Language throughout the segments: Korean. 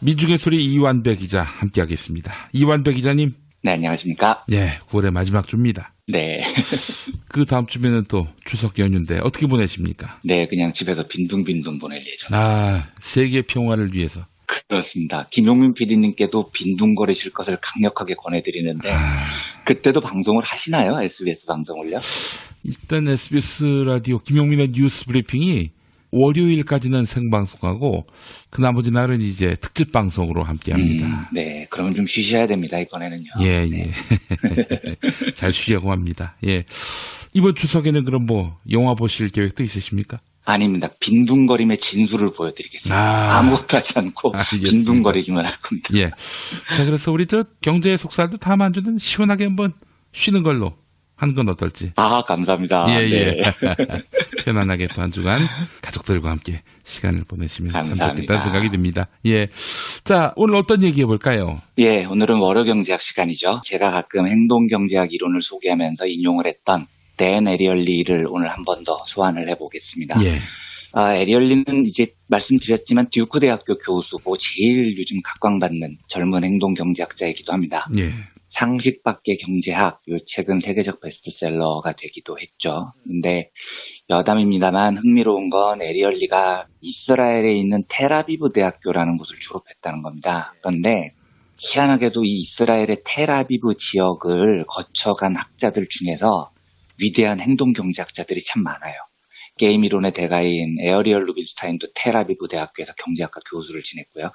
민중의 소리 이완배 기자 함께하겠습니다. 이완배 기자님. 네, 안녕하십니까? 네, 9월의 마지막 주입니다. 네. 그 다음 주면은 또 추석 연휴인데 어떻게 보내십니까? 네, 그냥 집에서 빈둥빈둥 보낼 예정. 세계 평화를 위해서. 그렇습니다. 김용민 PD님께도 빈둥거리실 것을 강력하게 권해드리는데 그때도 방송을 하시나요? SBS 방송을요? 일단 SBS 라디오 김용민의 뉴스 브리핑이 월요일까지는 생방송하고 그 나머지 날은 이제 특집 방송으로 함께합니다. 네, 그러면 좀 쉬셔야 됩니다. 이번에는요. 예, 네. 예. 잘 쉬려고 합니다. 예. 이번 추석에는 그럼 뭐 영화 보실 계획도 있으십니까? 아닙니다. 빈둥거림의 진수를 보여드리겠습니다. 아무것도 하지 않고 빈둥거리기만 할 겁니다. 예. 자, 그래서 우리 경제의 속살도 다음 한 주는 시원하게 한번 쉬는 걸로 하는 건 어떨지. 감사합니다. 예, 예. 네. 편안하게 또 한 주간 가족들과 함께 시간을 보내시면 감사합니다. 참 좋겠다는 생각이 듭니다. 예. 자, 오늘 어떤 얘기 해볼까요? 예, 오늘은 월요경제학 시간이죠. 제가 가끔 행동경제학 이론을 소개하면서 인용을 했던 댄 에리얼리를 오늘 한 번 더 소환을 해보겠습니다. 예. 에리얼리는 이제 말씀드렸지만 듀크 대학교 교수고 제일 요즘 각광받는 젊은 행동경제학자이기도 합니다. 예. 상식 밖의 경제학, 요 책은 세계적 베스트셀러가 되기도 했죠. 근데 여담입니다만 흥미로운 건 에리얼리가 이스라엘에 있는 텔아비브 대학교라는 곳을 졸업했다는 겁니다. 그런데 희한하게도 이 이스라엘의 텔아비브 지역을 거쳐간 학자들 중에서 위대한 행동경제학자들이 참 많아요. 게임 이론의 대가인 에어리얼 루빈슈타인도 텔아비브 대학교에서 경제학과 교수를 지냈고요.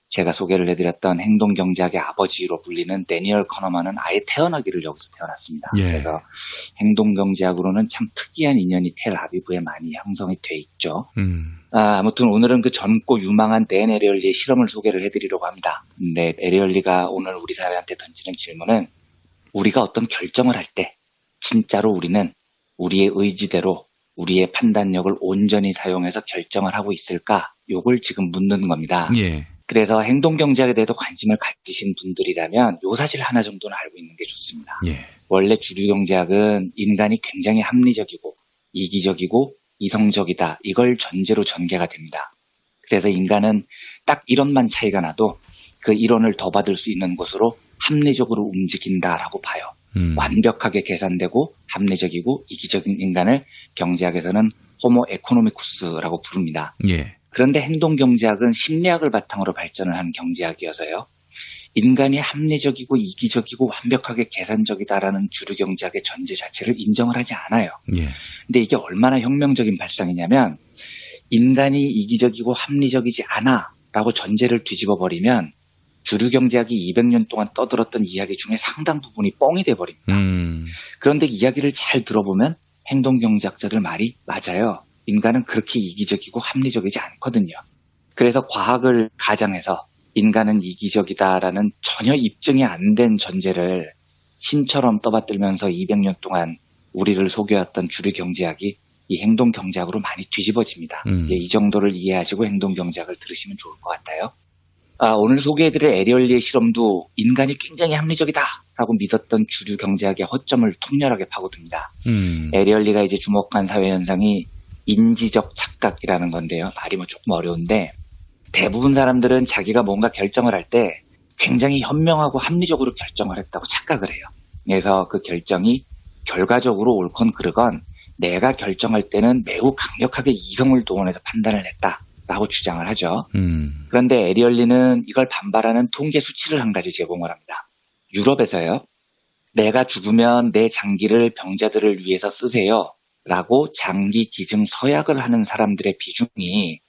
제가 소개를 해드렸던 행동경제학의 아버지로 불리는 데니얼 커너먼은 아예 태어나기를 여기서 태어났습니다. 예. 그래서 행동경제학으로는 참 특이한 인연이 텔아비브에 많이 형성이 돼 있죠. 아무튼 오늘은 그 젊고 유망한 댄 에리얼리의 실험을 소개를 해드리려고 합니다. 근데 에리얼리가 오늘 우리 사회한테 던지는 질문은 우리가 어떤 결정을 할 때 진짜로 우리는 우리의 의지대로 우리의 판단력을 온전히 사용해서 결정을 하고 있을까? 요걸 지금 묻는 겁니다. 예. 그래서 행동경제학에 대해서 관심을 가지신 분들이라면 요 사실 하나 정도는 알고 있는 게 좋습니다. 예. 원래 주류경제학은 인간이 굉장히 합리적이고 이기적이고 이성적이다. 이걸 전제로 전개가 됩니다. 그래서 인간은 딱 이론만 차이가 나도 그 이론을 더 받을 수 있는 곳으로 합리적으로 움직인다라고 봐요. 완벽하게 계산되고 합리적이고 이기적인 인간을 경제학에서는 호모 에코노미쿠스라고 부릅니다. 예. 그런데 행동경제학은 심리학을 바탕으로 발전을 한 경제학이어서요. 인간이 합리적이고 이기적이고 완벽하게 계산적이다라는 주류경제학의 전제 자체를 인정을 하지 않아요. 예. 근데 이게 얼마나 혁명적인 발상이냐면 인간이 이기적이고 합리적이지 않아라고 전제를 뒤집어 버리면 주류경제학이 200년 동안 떠들었던 이야기 중에 상당 부분이 뻥이 돼버립니다. 그런데 이야기를 잘 들어보면 행동경제학자들 말이 맞아요. 인간은 그렇게 이기적이고 합리적이지 않거든요. 그래서 과학을 가장해서 인간은 이기적이다라는 전혀 입증이 안 된 전제를 신처럼 떠받들면서 200년 동안 우리를 속여왔던 주류경제학이 이 행동경제학으로 많이 뒤집어집니다. 이제 이 정도를 이해하시고 행동경제학을 들으시면 좋을 것 같아요. 오늘 소개해드릴 에리얼리의 실험도 인간이 굉장히 합리적이다라고 믿었던 주류 경제학의 허점을 통렬하게 파고듭니다. 에리얼리가 이제 주목한 사회현상이 인지적 착각이라는 건데요. 말이 뭐 조금 어려운데 대부분 사람들은 자기가 뭔가 결정을 할 때 굉장히 현명하고 합리적으로 결정을 했다고 착각을 해요. 그래서 그 결정이 결과적으로 옳건 그르건 내가 결정할 때는 매우 강력하게 이성을 동원해서 판단을 했다라고 주장을 하죠. 그런데 에리얼리는 이걸 반발하는 통계 수치를 한 가지 제공을 합니다. 유럽에서요. 내가 죽으면 내 장기를 병자들을 위해서 쓰세요. 라고 장기 기증 서약을 하는 사람들의 비중이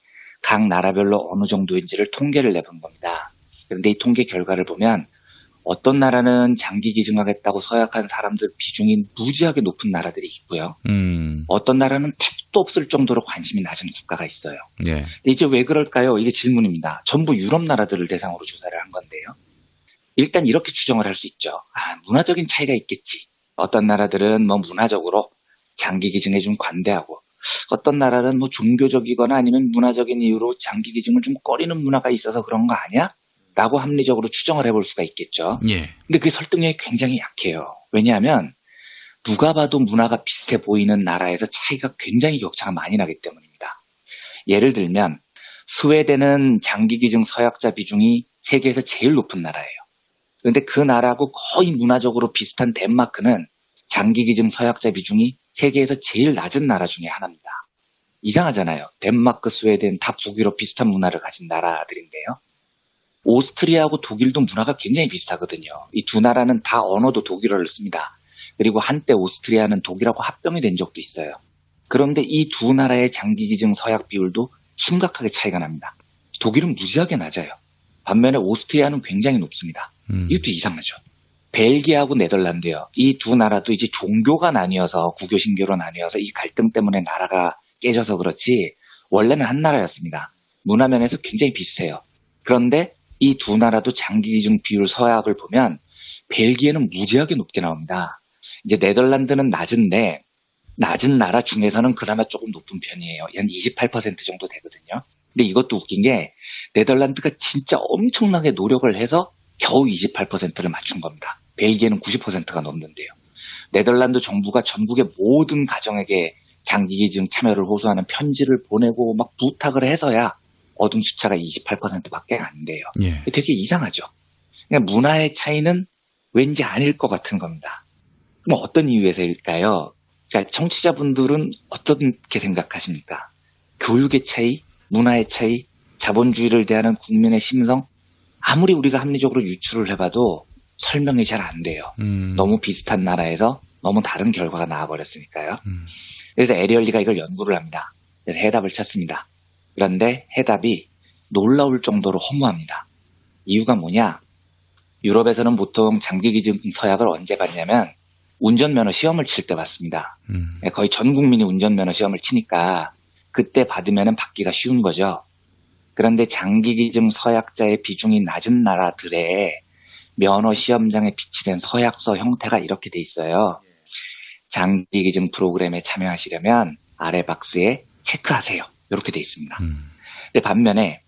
각 나라별로 어느 정도인지를 통계를 내본 겁니다. 그런데 이 통계 결과를 보면 어떤 나라는 장기 기증하겠다고 서약한 사람들 비중이 무지하게 높은 나라들이 있고요. 어떤 나라는 택도 없을 정도로 관심이 낮은 국가가 있어요. 예. 이제 왜 그럴까요? 이게 질문입니다. 전부 유럽 나라들을 대상으로 조사를 한 건데요. 일단 이렇게 추정을 할 수 있죠. 문화적인 차이가 있겠지. 어떤 나라들은 뭐 문화적으로 장기 기증에 좀 관대하고 어떤 나라는 뭐 종교적이거나 아니면 문화적인 이유로 장기 기증을 좀 꺼리는 문화가 있어서 그런 거 아니야? 라고 합리적으로 추정을 해볼 수가 있겠죠. 예. 근데 그 설득력이 굉장히 약해요. 왜냐하면 누가 봐도 문화가 비슷해 보이는 나라에서 차이가 굉장히 격차가 많이 나기 때문입니다. 예를 들면 스웨덴은 장기기증 서약자 비중이 세계에서 제일 높은 나라예요. 그런데 그 나라하고 거의 문화적으로 비슷한 덴마크는 장기기증 서약자 비중이 세계에서 제일 낮은 나라 중에 하나입니다. 이상하잖아요. 덴마크, 스웨덴 다 북유럽 비슷한 문화를 가진 나라들인데요. 오스트리아하고 독일도 문화가 굉장히 비슷하거든요. 이 두 나라는 다 언어도 독일어를 씁니다. 그리고 한때 오스트리아는 독일하고 합병이 된 적도 있어요. 그런데 이 두 나라의 장기기증 서약 비율도 심각하게 차이가 납니다. 독일은 무지하게 낮아요. 반면에 오스트리아는 굉장히 높습니다. 이것도 이상하죠. 벨기에하고 네덜란드요. 이 두 나라도 이제 종교가 나뉘어서 국교 신교로 나뉘어서 이 갈등 때문에 나라가 깨져서 그렇지 원래는 한 나라였습니다. 문화면에서 굉장히 비슷해요. 그런데 이 두 나라도 장기기증 비율 서약을 보면 벨기에는 무지하게 높게 나옵니다. 이제 네덜란드는 낮은데 낮은 나라 중에서는 그나마 조금 높은 편이에요. 한 28% 정도 되거든요. 근데 이것도 웃긴 게 네덜란드가 진짜 엄청나게 노력을 해서 겨우 28%를 맞춘 겁니다. 벨기에는 90%가 넘는데요. 네덜란드 정부가 전국의 모든 가정에게 장기기증 참여를 호소하는 편지를 보내고 막 부탁을 해서야 얻은 숫자가 28%밖에 안 돼요. 예. 되게 이상하죠. 그러니까 문화의 차이는 왠지 아닐 것 같은 겁니다. 그럼 어떤 이유에서일까요? 그러니까 청취자분들은 어떻게 생각하십니까? 교육의 차이, 문화의 차이, 자본주의를 대하는 국민의 심성, 아무리 우리가 합리적으로 유추를 해봐도 설명이 잘 안 돼요. 너무 비슷한 나라에서 너무 다른 결과가 나와버렸으니까요. 그래서 에리얼리가 이걸 연구를 합니다. 그래서 해답을 찾습니다. 그런데 해답이 놀라울 정도로 허무합니다. 이유가 뭐냐? 유럽에서는 보통 장기기증 서약을 언제 받냐면 운전면허 시험을 칠 때 받습니다. 거의 전 국민이 운전면허 시험을 치니까 그때 받으면 받기가 쉬운 거죠. 그런데 장기기증 서약자의 비중이 낮은 나라들의 면허 시험장에 비치된 서약서 형태가 이렇게 돼 있어요. 장기기증 프로그램에 참여하시려면 아래 박스에 체크하세요. 이렇게 돼 있습니다. 근데 반면에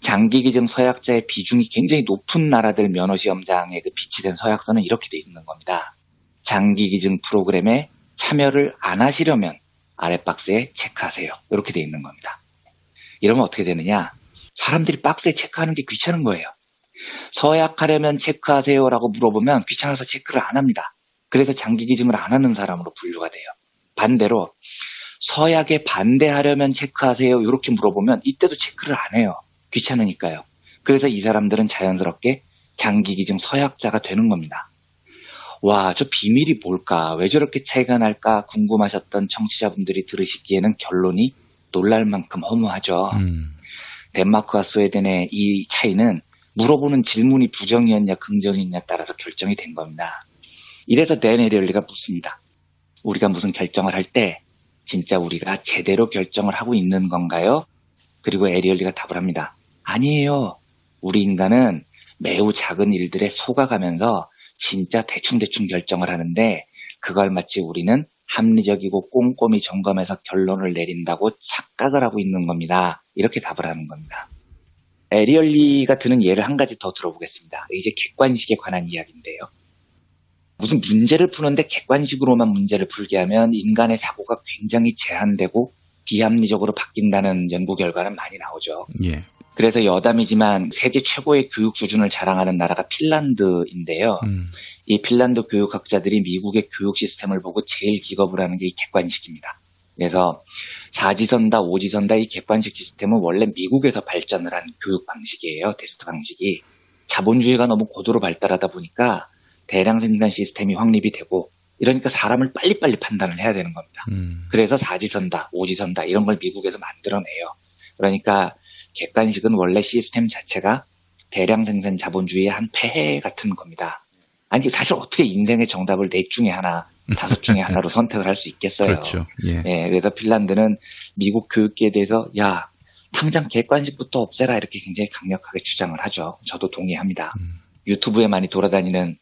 장기기증 서약자의 비중이 굉장히 높은 나라들 면허 시험장에 비치된 서약서는 이렇게 돼 있는 겁니다. 장기기증 프로그램에 참여를 안 하시려면 아래 박스에 체크하세요. 이렇게 돼 있는 겁니다. 이러면 어떻게 되느냐? 사람들이 박스에 체크하는 게 귀찮은 거예요. 서약하려면 체크하세요라고 물어보면 귀찮아서 체크를 안 합니다. 그래서 장기기증을 안 하는 사람으로 분류가 돼요. 반대로 서약에 반대하려면 체크하세요 이렇게 물어보면 이때도 체크를 안 해요. 귀찮으니까요. 그래서 이 사람들은 자연스럽게 장기기증 서약자가 되는 겁니다. 와, 저 비밀이 뭘까? 왜 저렇게 차이가 날까? 궁금하셨던 청취자분들이 들으시기에는 결론이 놀랄 만큼 허무하죠. 덴마크와 스웨덴의 이 차이는 물어보는 질문이 부정이었냐 긍정이었냐에 따라서 결정이 된 겁니다. 이래서 댄 에리얼리가 묻습니다. 우리가 무슨 결정을 할 때 진짜 우리가 제대로 결정을 하고 있는 건가요? 그리고 에리얼리가 답을 합니다. 아니에요. 우리 인간은 매우 작은 일들에 속아가면서 진짜 대충대충 결정을 하는데 그걸 마치 우리는 합리적이고 꼼꼼히 점검해서 결론을 내린다고 착각을 하고 있는 겁니다. 이렇게 답을 하는 겁니다. 에리얼리가 드는 예를 한 가지 더 들어보겠습니다. 이제 객관식에 관한 이야기인데요. 무슨 문제를 푸는데 객관식으로만 문제를 풀게 하면 인간의 사고가 굉장히 제한되고 비합리적으로 바뀐다는 연구 결과는 많이 나오죠. 예. 그래서 여담이지만 세계 최고의 교육 수준을 자랑하는 나라가 핀란드인데요. 이 핀란드 교육학자들이 미국의 교육 시스템을 보고 제일 기겁을 하는 게 이 객관식입니다. 그래서 사지선다, 오지선다 이 객관식 시스템은 원래 미국에서 발전을 한 교육 방식이에요. 테스트 방식이. 자본주의가 너무 고도로 발달하다 보니까 대량 생산 시스템이 확립이 되고 이러니까 사람을 빨리빨리 판단을 해야 되는 겁니다. 그래서 사지선다, 오지선다 이런 걸 미국에서 만들어내요. 그러니까 객관식은 원래 시스템 자체가 대량 생산 자본주의의 한 폐해 같은 겁니다. 아니 사실 어떻게 인생의 정답을 넷 중에 하나, 다섯 중에 하나로 선택을 할 수 있겠어요. 그렇죠. 예. 네, 그래서 핀란드는 미국 교육계에 대해서 야 당장 객관식부터 없애라 이렇게 굉장히 강력하게 주장을 하죠. 저도 동의합니다. 유튜브에 많이 돌아다니는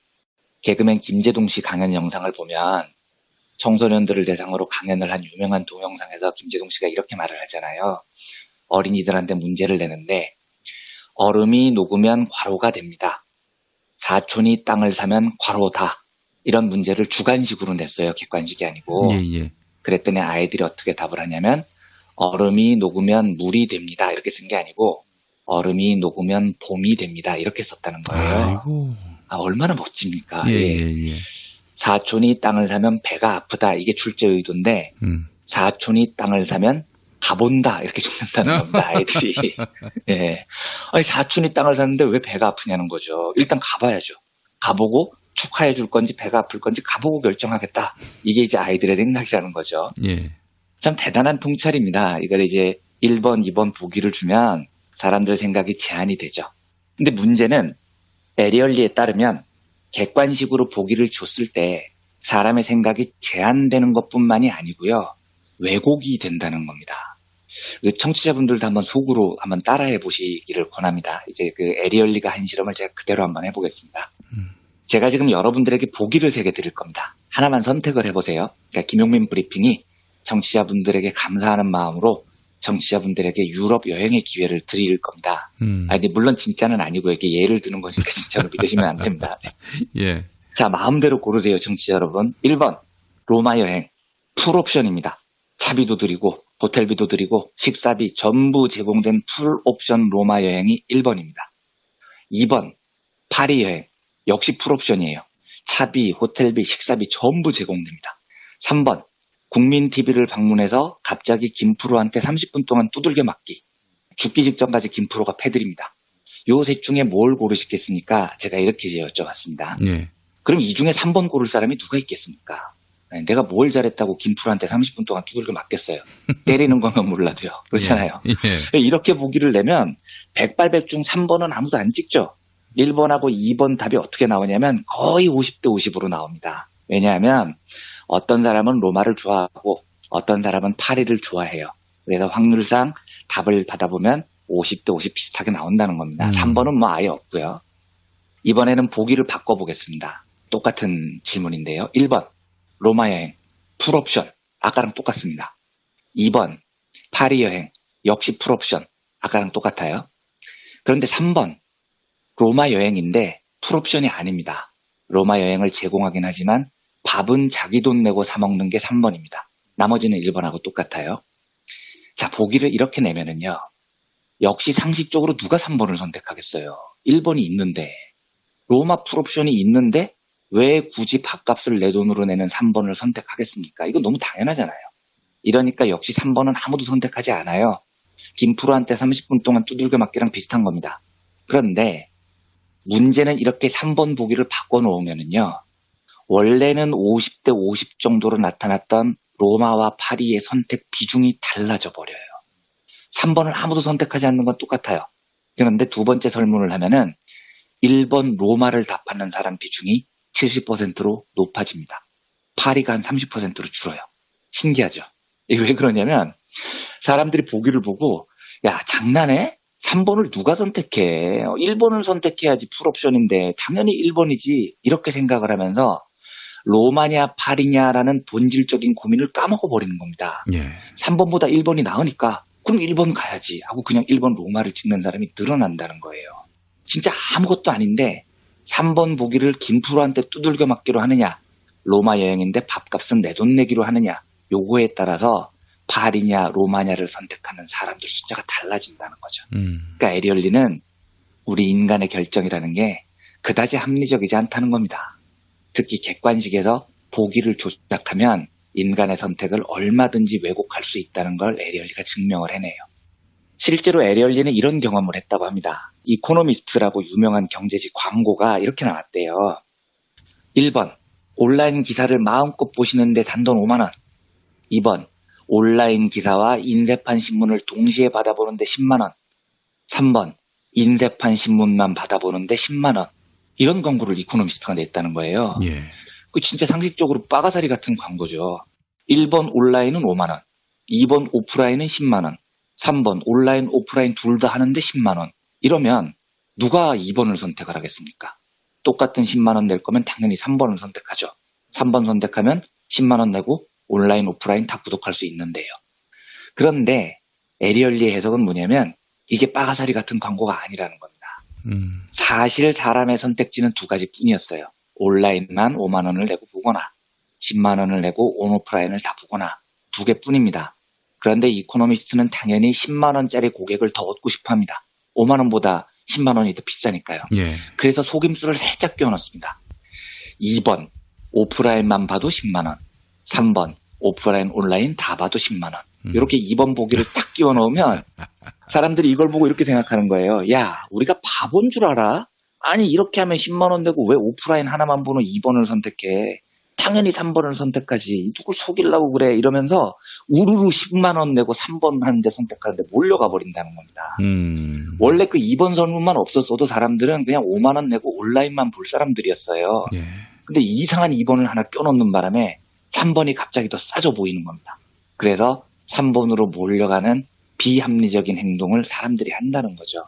개그맨 김재동 씨 강연 영상을 보면 청소년들을 대상으로 강연을 한 유명한 동영상에서 김재동 씨가 이렇게 말을 하잖아요. 어린이들한테 문제를 내는데 얼음이 녹으면 괄호가 됩니다. 사촌이 땅을 사면 괄호다. 이런 문제를 주관식으로 냈어요. 객관식이 아니고. 예. 그랬더니 아이들이 어떻게 답을 하냐면 얼음이 녹으면 물이 됩니다. 이렇게 쓴 게 아니고 얼음이 녹으면 봄이 됩니다. 이렇게 썼다는 거예요. 아이고. 얼마나 멋집니까? 예, 예. 예, 예. 사촌이 땅을 사면 배가 아프다. 이게 출제 의도인데 사촌이 땅을 사면 가본다. 이렇게 적는다는 겁니다. 아이들이. 예. 아니 사촌이 땅을 샀는데 왜 배가 아프냐는 거죠. 일단 가봐야죠. 가보고 축하해 줄 건지 배가 아플 건지 가보고 결정하겠다. 이게 이제 아이들의 생각이라는 거죠. 예. 참 대단한 통찰입니다. 이걸 이제 1번, 2번 보기를 주면 사람들 생각이 제한이 되죠. 근데 문제는 에리얼리에 따르면 객관식으로 보기를 줬을 때 사람의 생각이 제한되는 것뿐만이 아니고요. 왜곡이 된다는 겁니다. 청취자분들도 한번 속으로 한번 따라해 보시기를 권합니다. 이제 그 에리얼리가 한 실험을 제가 그대로 한번 해보겠습니다. 제가 지금 여러분들에게 보기를 3개 드릴 겁니다. 하나만 선택을 해보세요. 그러니까 김용민 브리핑이 청취자분들에게 감사하는 마음으로 청취자분들에게 유럽 여행의 기회를 드릴 겁니다. 아니, 물론 진짜는 아니고 이렇게 예를 드는 거니까 진짜로 믿으시면 안 됩니다. 네. 예. 자, 마음대로 고르세요, 청취자 여러분. 1번, 로마 여행. 풀옵션입니다. 차비도 드리고, 호텔비도 드리고, 식사비 전부 제공된 풀옵션 로마 여행이 1번입니다. 2번, 파리 여행. 역시 풀옵션이에요. 차비, 호텔비, 식사비 전부 제공됩니다. 3번, 국민 TV를 방문해서 갑자기 김프로한테 30분 동안 두들겨 맞기. 죽기 직전까지 김프로가 패드립니다. 요 셋 중에 뭘 고르시겠습니까? 제가 이렇게 여쭤봤습니다. 예. 그럼 이 중에 3번 고를 사람이 누가 있겠습니까? 내가 뭘 잘했다고 김프로한테 30분 동안 두들겨 맞겠어요. 때리는 거면 몰라도요. 그렇잖아요. 예. 이렇게 보기를 내면 백발백중 3번은 아무도 안 찍죠. 1번하고 2번 답이 어떻게 나오냐면 거의 50대 50으로 나옵니다. 왜냐하면 어떤 사람은 로마를 좋아하고 어떤 사람은 파리를 좋아해요. 그래서 확률상 답을 받아보면 50대 50 비슷하게 나온다는 겁니다. 3번은 뭐 아예 없고요. 이번에는 보기를 바꿔보겠습니다. 똑같은 질문인데요. 1번 로마 여행 풀옵션 아까랑 똑같습니다. 2번 파리 여행 역시 풀옵션 아까랑 똑같아요. 그런데 3번 로마 여행인데 풀옵션이 아닙니다. 로마 여행을 제공하긴 하지만 밥은 자기 돈 내고 사 먹는 게 3번입니다. 나머지는 1번하고 똑같아요. 자, 보기를 이렇게 내면은요. 역시 상식적으로 누가 3번을 선택하겠어요. 1번이 있는데 로마 풀옵션이 있는데 왜 굳이 밥값을 내 돈으로 내는 3번을 선택하겠습니까? 이거 너무 당연하잖아요. 이러니까 역시 3번은 아무도 선택하지 않아요. 김프로한테 30분 동안 두들겨 맞기랑 비슷한 겁니다. 그런데 문제는 이렇게 3번 보기를 바꿔놓으면은요. 원래는 50대 50 정도로 나타났던 로마와 파리의 선택 비중이 달라져 버려요. 3번을 아무도 선택하지 않는 건 똑같아요. 그런데 두 번째 설문을 하면은 1번 로마를 답하는 사람 비중이 70%로 높아집니다. 파리가 한 30%로 줄어요. 신기하죠? 이게 왜 그러냐면 사람들이 보기를 보고 야 장난해? 3번을 누가 선택해? 1번을 선택해야지 풀옵션인데 당연히 1번이지 이렇게 생각을 하면서 로마냐 파리냐라는 본질적인 고민을 까먹어 버리는 겁니다. 예. 3번보다 1번이 나으니까 그럼 1번 가야지 하고 그냥 1번 로마를 찍는 사람이 늘어난다는 거예요. 진짜 아무것도 아닌데 3번 보기를 김프로한테 두들겨 맞기로 하느냐 로마 여행인데 밥값은 내 돈 내기로 하느냐 요거에 따라서 파리냐 로마냐를 선택하는 사람들 숫자가 달라진다는 거죠. 그러니까 에리얼리는 우리 인간의 결정이라는 게 그다지 합리적이지 않다는 겁니다. 특히 객관식에서 보기를 조작하면 인간의 선택을 얼마든지 왜곡할 수 있다는 걸 에리얼리가 증명을 해내요. 실제로 에리얼리는 이런 경험을 했다고 합니다. 이코노미스트라고 유명한 경제지 광고가 이렇게 나왔대요. 1번 온라인 기사를 마음껏 보시는데 단돈 5만 원. 2번 온라인 기사와 인쇄판 신문을 동시에 받아보는데 10만 원. 3번 인쇄판 신문만 받아보는데 10만 원. 이런 광고를 이코노미스트가 냈다는 거예요. 예. 그 진짜 상식적으로 빠가사리 같은 광고죠. 1번 온라인은 5만 원, 2번 오프라인은 10만 원, 3번 온라인 오프라인 둘 다 하는데 10만 원. 이러면 누가 2번을 선택을 하겠습니까? 똑같은 10만 원 낼 거면 당연히 3번을 선택하죠. 3번 선택하면 10만 원 내고 온라인 오프라인 다 구독할 수 있는데요. 그런데 에리얼리의 해석은 뭐냐면 이게 빠가사리 같은 광고가 아니라는 겁니다. 사실 사람의 선택지는 두 가지뿐이었어요. 온라인만 5만 원을 내고 보거나 10만 원을 내고 온오프라인을 다 보거나 두 개뿐입니다. 그런데 이코노미스트는 당연히 10만 원짜리 고객을 더 얻고 싶어 합니다. 5만 원보다 10만 원이 더 비싸니까요. 예. 그래서 속임수를 살짝 끼워넣습니다. 2번 오프라인만 봐도 10만 원. 3번 오프라인 온라인 다 봐도 10만 원. 이렇게 2번 보기를 딱 끼워 넣으면 사람들이 이걸 보고 이렇게 생각하는 거예요. 야, 우리가 바본 줄 알아? 아니 이렇게 하면 10만 원 내고 왜 오프라인 하나만 보는 2번을 선택해? 당연히 3번을 선택하지. 누굴 속이려고 그래? 이러면서 우르르 10만 원 내고 3번 하는데 선택하는데 몰려가 버린다는 겁니다. 원래 그 2번 설문만 없었어도 사람들은 그냥 5만 원 내고 온라인만 볼 사람들이었어요. 예. 근데 이상한 2번을 하나 껴넣는 바람에 3번이 갑자기 더 싸져 보이는 겁니다. 그래서 3번으로 몰려가는 비합리적인 행동을 사람들이 한다는 거죠.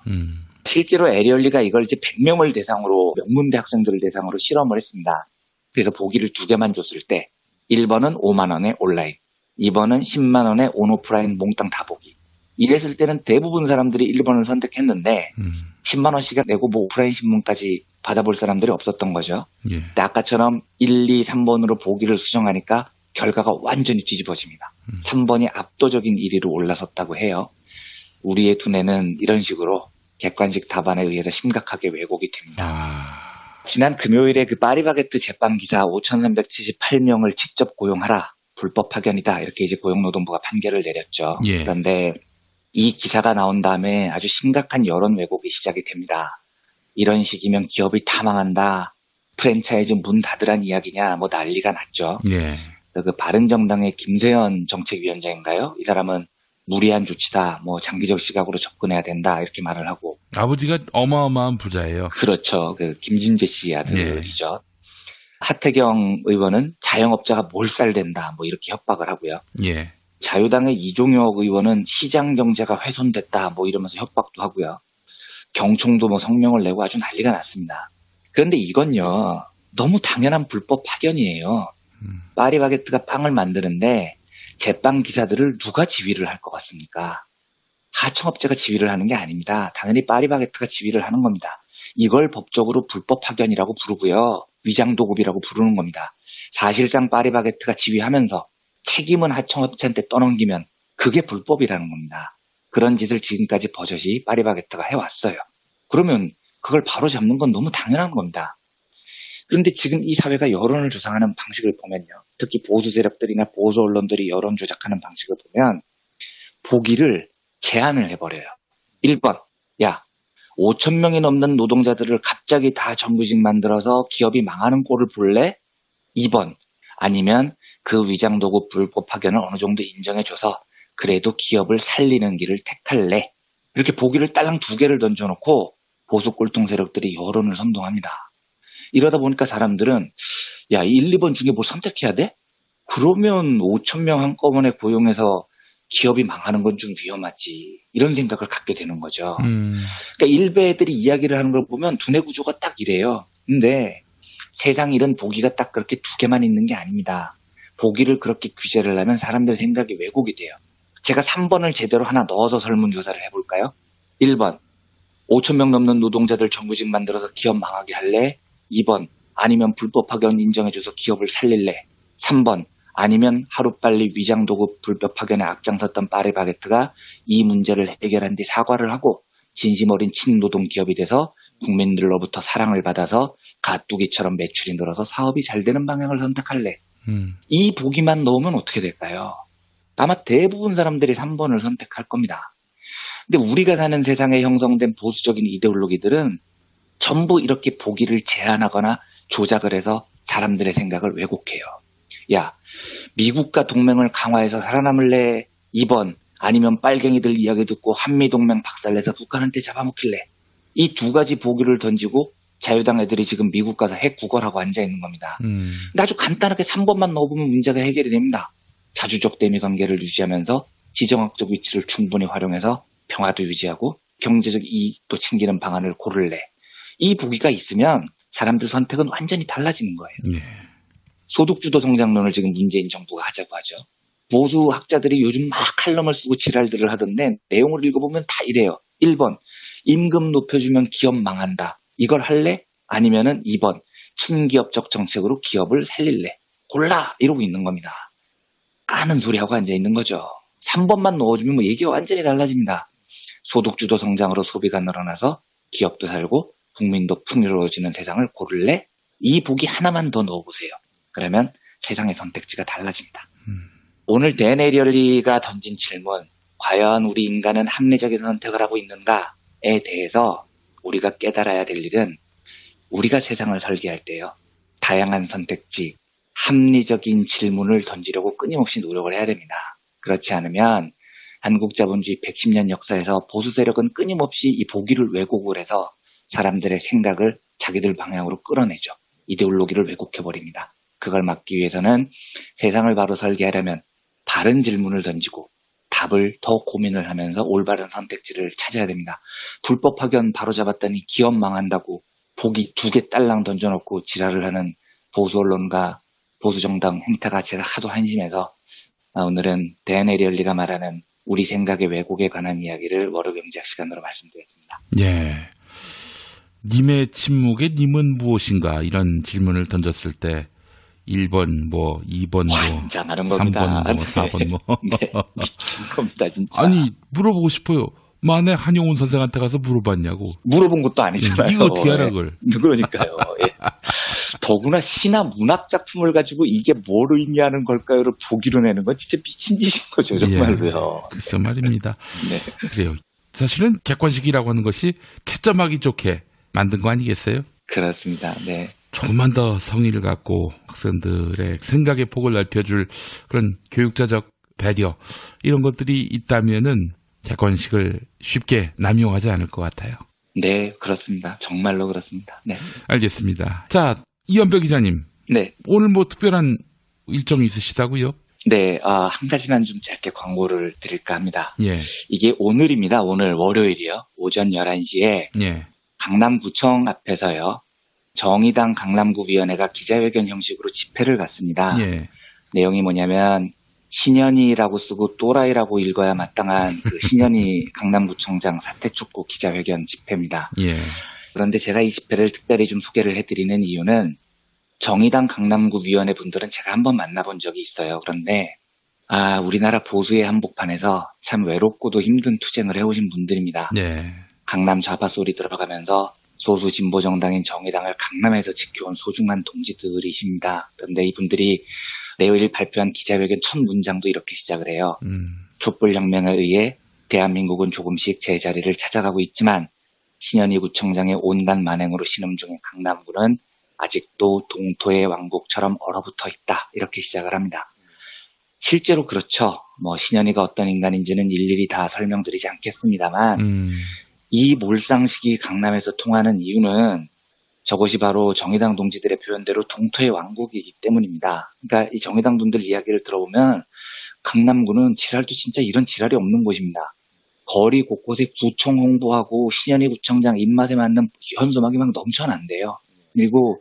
실제로 에리얼리가 이걸 이제 100명을 대상으로, 명문대 학생들을 대상으로 실험을 했습니다. 그래서 보기를 2개만 줬을 때 1번은 5만 원에 온라인, 2번은 10만 원에 온오프라인 몽땅 다 보기. 이랬을 때는 대부분 사람들이 1번을 선택했는데 10만 원씩 내고 뭐 오프라인 신문까지 받아볼 사람들이 없었던 거죠. 예. 근데 아까처럼 1, 2, 3번으로 보기를 수정하니까 결과가 완전히 뒤집어집니다. 3번이 압도적인 1위로 올라섰다고 해요. 우리의 두뇌는 이런 식으로 객관식 답안에 의해서 심각하게 왜곡이 됩니다. 지난 금요일에 그 파리바게뜨 제빵 기사 5,378명을 직접 고용하라. 불법 파견이다. 이렇게 이제 고용노동부가 판결을 내렸죠. 예. 그런데 이 기사가 나온 다음에 아주 심각한 여론 왜곡이 시작이 됩니다. 이런 식이면 기업이 다 망한다. 프랜차이즈 문 닫으란 이야기냐. 뭐 난리가 났죠. 예. 그 바른정당의 김세연 정책위원장인가요? 이 사람은 무리한 조치다. 뭐 장기적 시각으로 접근해야 된다. 이렇게 말을 하고. 아버지가 어마어마한 부자예요. 그렇죠. 그 김진재 씨 아들이죠. 하태경 의원은 자영업자가 몰살된다. 뭐 이렇게 협박을 하고요. 예. 자유당의 이종혁 의원은 시장 경제가 훼손됐다. 뭐 이러면서 협박도 하고요. 경총도 뭐 성명을 내고 아주 난리가 났습니다. 그런데 이건요. 너무 당연한 불법 파견이에요. 파리바게뜨가 빵을 만드는데 제빵 기사들을 누가 지휘를 할 것 같습니까? 하청업체가 지휘를 하는 게 아닙니다. 당연히 파리바게뜨가 지휘를 하는 겁니다. 이걸 법적으로 불법 파견이라고 부르고요. 위장도급이라고 부르는 겁니다. 사실상 파리바게뜨가 지휘하면서 책임은 하청업체한테 떠넘기면 그게 불법이라는 겁니다. 그런 짓을 지금까지 버젓이 파리바게뜨가 해왔어요. 그러면 그걸 바로 잡는 건 너무 당연한 겁니다. 그런데 지금 이 사회가 여론을 조작하는 방식을 보면요. 특히 보수 세력들이나 보수 언론들이 여론 조작하는 방식을 보면 보기를 제한을 해버려요. 1번, 야, 5천 명이 넘는 노동자들을 갑자기 다 정규직 만들어서 기업이 망하는 꼴을 볼래? 2번, 아니면 그 위장도구 불법 파견을 어느 정도 인정해줘서 그래도 기업을 살리는 길을 택할래? 이렇게 보기를 딸랑 2개를 던져놓고 보수 꼴통 세력들이 여론을 선동합니다. 이러다 보니까 사람들은 야, 1, 2번 중에 뭘 선택해야 돼? 그러면 5천 명 한꺼번에 고용해서 기업이 망하는 건 좀 위험하지. 이런 생각을 갖게 되는 거죠. 그러니까 일베들이 이야기를 하는 걸 보면 두뇌 구조가 딱 이래요. 근데 세상 일은 보기가 딱 그렇게 2개만 있는 게 아닙니다. 보기를 그렇게 규제를 하면 사람들 생각이 왜곡이 돼요. 제가 3번을 제대로 하나 넣어서 설문조사를 해볼까요? 1번, 5천 명 넘는 노동자들 정규직 만들어서 기업 망하게 할래? 2번, 아니면 불법 파견 인정해줘서 기업을 살릴래? 3번, 아니면 하루빨리 위장도구 불법 파견에 앞장섰던 파리바게뜨가 이 문제를 해결한 뒤 사과를 하고 진심 어린 친노동 기업이 돼서 국민들로부터 사랑을 받아서 가뚜기처럼 매출이 늘어서 사업이 잘 되는 방향을 선택할래? 이 보기만 넣으면 어떻게 될까요? 아마 대부분 사람들이 3번을 선택할 겁니다. 근데 우리가 사는 세상에 형성된 보수적인 이데올로기들은 전부 이렇게 보기를 제한하거나 조작을 해서 사람들의 생각을 왜곡해요. 야, 미국과 동맹을 강화해서 살아남을래? 2번, 아니면 빨갱이들 이야기 듣고 한미동맹 박살내서 북한한테 잡아먹힐래? 이 2가지 보기를 던지고 자유당 애들이 지금 미국 가서 핵 구걸하고 앉아있는 겁니다. 근데 아주 간단하게 3번만 넣어보면 문제가 해결이 됩니다. 자주적 대미 관계를 유지하면서 지정학적 위치를 충분히 활용해서 평화도 유지하고 경제적 이익도 챙기는 방안을 고를래? 이 보기가 있으면 사람들 선택은 완전히 달라지는 거예요. 예. 소득주도 성장론을 지금 문재인 정부가 하자고 하죠. 보수 학자들이 요즘 막 칼럼을 쓰고 지랄들을 하던데 내용을 읽어보면 다 이래요. 1번, 임금 높여주면 기업 망한다. 이걸 할래? 아니면은 2번, 친기업적 정책으로 기업을 살릴래? 골라! 이러고 있는 겁니다. 까는 소리하고 앉아있는 거죠. 3번만 넣어주면 뭐 얘기가 완전히 달라집니다. 소득주도 성장으로 소비가 늘어나서 기업도 살고 국민도 풍요로워지는 세상을 고를래? 이 보기 하나만 더 넣어보세요. 그러면 세상의 선택지가 달라집니다. 오늘 데네리얼리가 던진 질문, 과연 우리 인간은 합리적인 선택을 하고 있는가에 대해서 우리가 깨달아야 될 일은 우리가 세상을 설계할 때요. 다양한 선택지, 합리적인 질문을 던지려고 끊임없이 노력을 해야 됩니다. 그렇지 않으면 한국 자본주의 110년 역사에서 보수 세력은 끊임없이 이 보기를 왜곡을 해서 사람들의 생각을 자기들 방향으로 끌어내죠. 이데올로기를 왜곡해버립니다. 그걸 막기 위해서는 세상을 바로 설계하려면 바른 질문을 던지고 답을 더 고민을 하면서 올바른 선택지를 찾아야 됩니다. 불법 파견 바로잡았더니 기업 망한다고 보기 2개 딸랑 던져놓고 지랄을 하는 보수 언론과 보수 정당 행태가 제가 하도 한심해서 오늘은 데네리얼리가 말하는 우리 생각의 왜곡에 관한 이야기를 월요병작 시간으로 말씀드렸습니다. 예. 님의 침묵에 님은 무엇인가 이런 질문을 던졌을 때 1번 뭐 2번 뭐 진짜 많은 3번 겁니다. 뭐 4번 뭐 네, 미친 겁니다 진짜. 아니 물어보고 싶어요. 만에 한용운 선생한테 가서 물어봤냐고. 물어본 것도 아니잖아요. 이거 어떻게 알아 그걸. 그러니까요. 예. 더구나 시나 문학 작품을 가지고 이게 뭘 의미하는 걸까요를 보기로 내는 건 진짜 미친 짓인 거죠 정말로요. 예, 글쎄 말입니다. 네. 그래요. 사실은 객관식이라고 하는 것이 채점하기 좋게 만든 거 아니겠어요? 그렇습니다. 네. 조금만 더 성의를 갖고 학생들의 생각의 폭을 넓혀줄 그런 교육자적 배려 이런 것들이 있다면은 객관식을 쉽게 남용하지 않을 것 같아요. 네, 그렇습니다. 정말로 그렇습니다. 네. 알겠습니다. 자, 이현배 기자님. 네. 오늘 뭐 특별한 일정이 있으시다고요? 네, 한 가지만 좀 짧게 광고를 드릴까 합니다. 예. 이게 오늘입니다. 오늘 월요일이요. 오전 11시에 예. 강남구청 앞에서요. 정의당 강남구위원회가 기자회견 형식으로 집회를 갔습니다. 예. 내용이 뭐냐면 신현희라고 쓰고 또라이라고 읽어야 마땅한 그 신현희 강남구청장 사퇴 촉구 기자회견 집회입니다. 예. 그런데 제가 이 집회를 특별히 좀 소개를 해드리는 이유는 정의당 강남구위원회 분들은 제가 한번 만나본 적이 있어요. 그런데 우리나라 보수의 한복판에서 참 외롭고도 힘든 투쟁을 해오신 분들입니다. 예. 강남 좌파 소리 들어가면서 소수 진보 정당인 정의당을 강남에서 지켜온 소중한 동지들이십니다. 그런데 이분들이 내일 발표한 기자회견 첫 문장도 이렇게 시작을 해요. 촛불혁명에 의해 대한민국은 조금씩 제자리를 찾아가고 있지만 신현희 구청장의 온갖 만행으로 신음 중인 강남구는 아직도 동토의 왕국처럼 얼어붙어 있다. 이렇게 시작을 합니다. 실제로 그렇죠. 신현희가 어떤 인간인지는 일일이 다 설명드리지 않겠습니다만 이 몰상식이 강남에서 통하는 이유는 저것이 바로 정의당 동지들의 표현대로 동토의 왕국이기 때문입니다. 그러니까 이 정의당 분들 이야기를 들어보면 강남구는 지랄도 진짜 이런 지랄이 없는 곳입니다. 거리 곳곳에 구청 홍보하고 신현희 구청장 입맛에 맞는 현수막이 막 넘쳐난대요. 그리고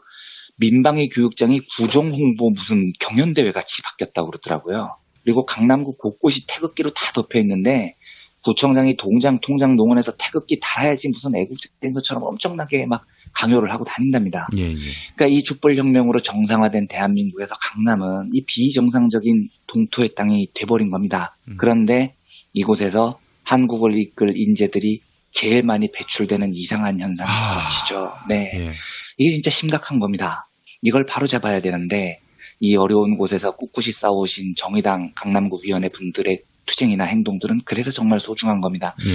민방위 교육장이 구정 홍보 무슨 경연대회 같이 바뀌었다고 그러더라고요. 그리고 강남구 곳곳이 태극기로 다 덮여 있는데 구청장이 동장, 통장, 농원에서 태극기 달아야지 무슨 애국적인 것처럼 엄청나게 막 강요를 하고 다닌답니다. 예, 예. 그러니까 이 촛불혁명으로 정상화된 대한민국에서 강남은 이 비정상적인 동토의 땅이 돼버린 겁니다. 그런데 이곳에서 한국을 이끌 인재들이 제일 많이 배출되는 이상한 현상이 벌어지죠. 네, 예. 이게 진짜 심각한 겁니다. 이걸 바로 잡아야 되는데 이 어려운 곳에서 꿋꿋이 싸우신 정의당 강남구 위원회 분들의 투쟁이나 행동들은 그래서 정말 소중한 겁니다. 예.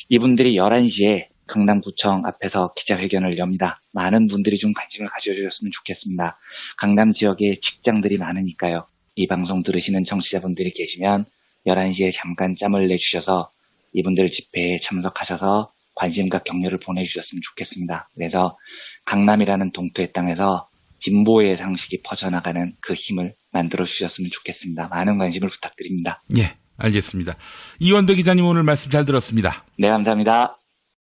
이분들이 11시에 강남구청 앞에서 기자회견을 엽니다. 많은 분들이 좀 관심을 가져주셨으면 좋겠습니다. 강남 지역에 직장들이 많으니까요. 이 방송 들으시는 청취자분들이 계시면 11시에 잠깐 짬을 내주셔서 이분들 집회에 참석하셔서 관심과 격려를 보내주셨으면 좋겠습니다. 그래서 강남이라는 동토의 땅에서 진보의 상식이 퍼져나가는 그 힘을 만들어 주셨으면 좋겠습니다. 많은 관심을 부탁드립니다. 예, 알겠습니다. 이원배 기자님 오늘 말씀 잘 들었습니다. 네, 감사합니다.